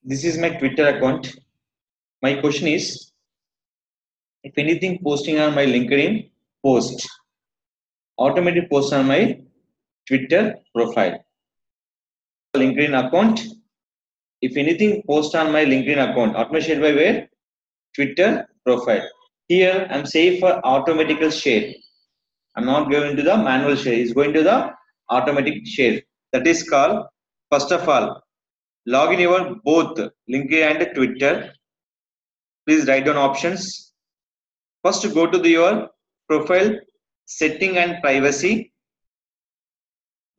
This is my Twitter account. My question is, if anything posting on my LinkedIn post, automatic post on my Twitter profile. LinkedIn account. If anything post on my LinkedIn account, automated by where? Twitter profile. Here I'm saying for automatical share. I'm not going to the manual share. It's going to the automatic share. That is called, first of all, log in your both LinkedIn and Twitter. Please write down options. First, go to your profile setting and privacy.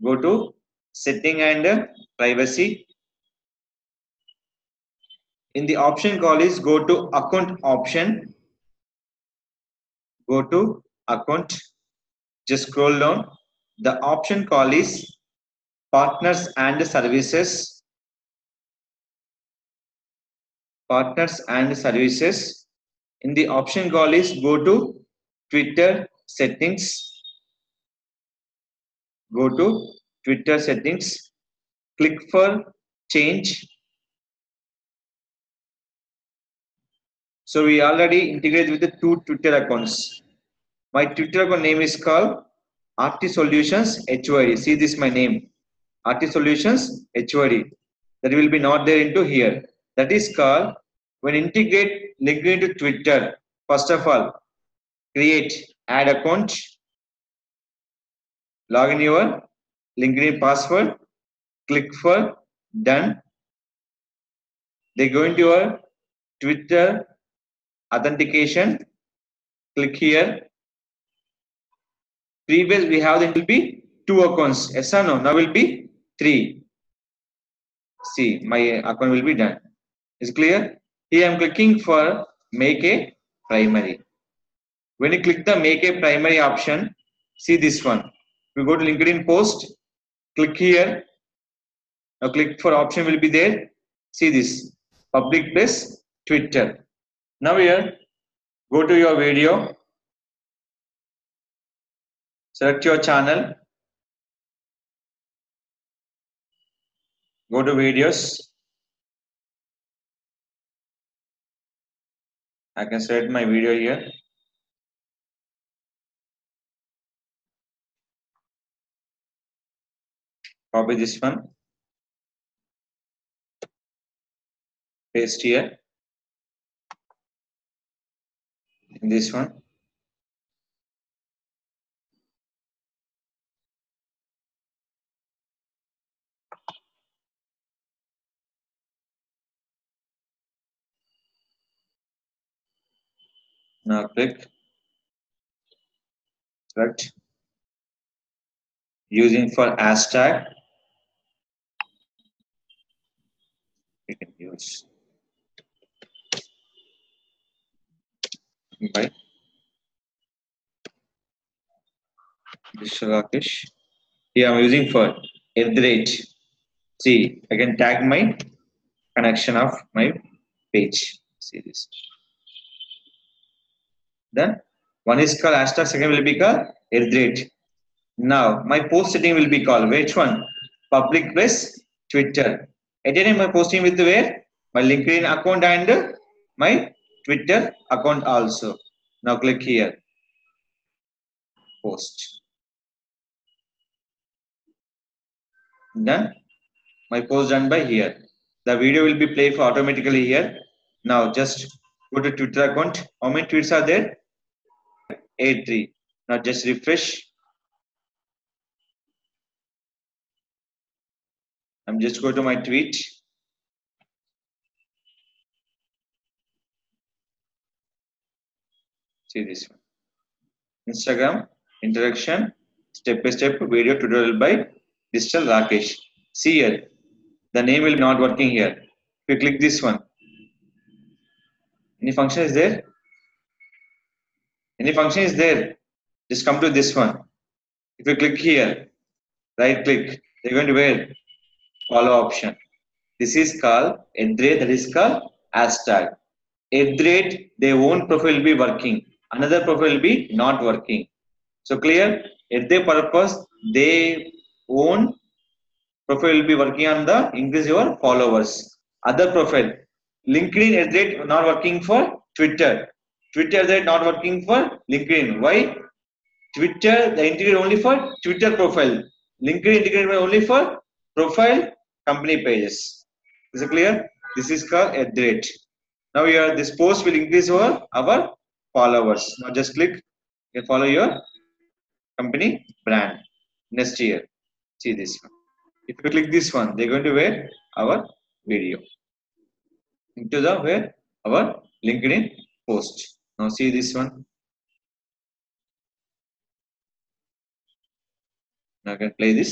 Go to setting and privacy. In the option call is go to account option. Go to account. Just scroll down. The option call is partners and services. Partners and services. In the option call is go to Twitter settings. Go to Twitter settings. Click for change. So we already integrated with the two Twitter accounts. My Twitter account name is called RT Solutions HYD. See this my name. RT Solutions HYD. That will be not there into here. That is called when integrate LinkedIn to Twitter. First of all, create add account. Log in your LinkedIn password. Click for done. They go into your Twitter authentication. Click here. Previous we have, there will be 2 accounts. Yes or no? Now will be 3. See, my account will be done. Is clear? Here I am clicking for make a primary. When you click the make a primary option, see this one. We go to LinkedIn post. Click here. Now click for option will be there. See this public place Twitter. Now here go to your video. Select your channel. Go to videos. I can select my video here. Copy this one. Paste here. In this one. Now click. Select. Using for hashtag. We can use by Rakesh. Here I'm using for @. See, I can tag my connection of my page. See this. Then one is called hashtag, second will be called @. Now my post setting will be called which one? Public place Twitter. At any time my posting with where? My LinkedIn account and my Twitter account also. Now click here. Post. Done. My post done by here. The video will be played for automatically here. Now just go to Twitter account. How many tweets are there? 83. Now just refresh. I'm just go to my tweet. See this one. Instagram interaction step-by-step video tutorial by Digital Rakesh. See here. The name will be not working here. If you click this one, any function is there? Any function is there? Just come to this one. If you click here, right click, you're going to where? Follow option. This is called @, that is called hashtag. @, their own profile will be working. Another profile will be not working. So clear? At their purpose, they own profile will be working on the increase your followers. Other profile. LinkedIn at the rate not working for Twitter. Twitter at the rate not working for LinkedIn. Why? Twitter, they integrate only for Twitter profile. LinkedIn integrated only for profile company pages. Is it clear? This is called at the rate. Now here this post will increase our followers. Now just click and follow your company brand next year. See this one. If you click this one, they're going to wear our video into the where our LinkedIn post. Now see this one. Now I can play this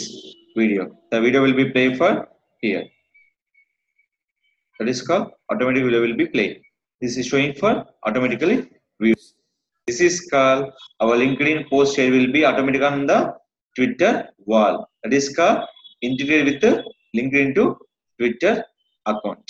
video. The video will be played for here. That is called automatic video will be played. This is showing for automatically views. This is called our LinkedIn post here will be automatic on the Twitter wall. That is called integrated with the LinkedIn to Twitter account.